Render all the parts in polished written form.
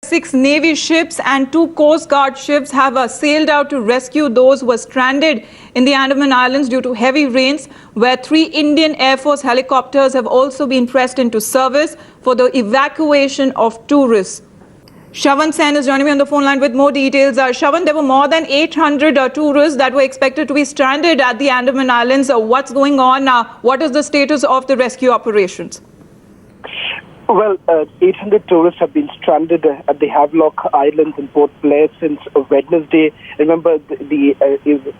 6 Navy ships and 2 Coast Guard ships have sailed out to rescue those who were stranded in the Andaman Islands due to heavy rains, where 3 Indian Air Force helicopters have also been pressed into service for the evacuation of tourists. Shavan Sen is joining me on the phone line with more details. Shavan, there were more than 800 tourists that were expected to be stranded at the Andaman Islands. What's going on? What is the status of the rescue operations? Well, 800 tourists have been stranded at the Havelock Islands in Port Blair since Wednesday. Remember, the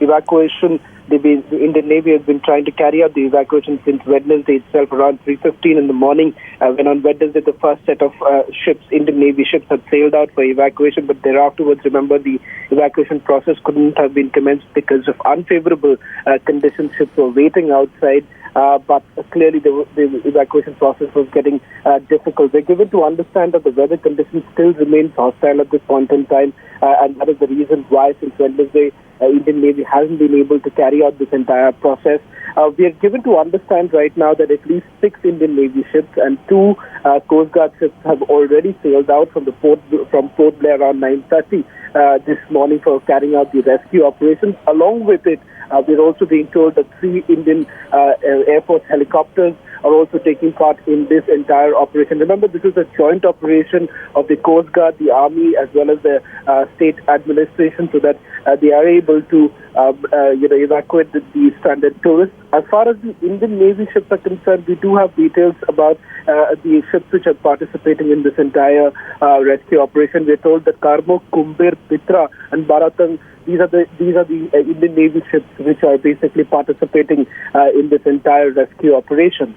evacuation, the Indian Navy has been trying to carry out the evacuation since Wednesday itself around 3:15 in the morning, when on Wednesday the first set of ships, Indian Navy ships, had sailed out for evacuation. But thereafterwards, remember, the evacuation process couldn't have been commenced because of unfavorable conditions. Ships were waiting outside. But clearly the evacuation process was getting difficult. We're given to understand that the weather conditions still remain hostile at this point in time, and that is the reason why since Wednesday Indian Navy hasn't been able to carry out this entire process. We are given to understand right now that at least 6 Indian Navy ships and 2 Coast Guard ships have already sailed out from Port Blair around 9:30 this morning for carrying out the rescue operations. Along with it, we're also being told that 3 Indian Air Force helicopters are also taking part in this entire operation. Remember, this is a joint operation of the Coast Guard, the Army, as well as the state administration, so that they are able to evacuate the stranded tourists. As far as the Indian Navy ships are concerned, we do have details about the ships which are participating in this entire rescue operation. We're told that Karmo, Kumbir, Pitra, and Bharatang, these are the Indian Navy ships which are basically participating in this entire rescue operation.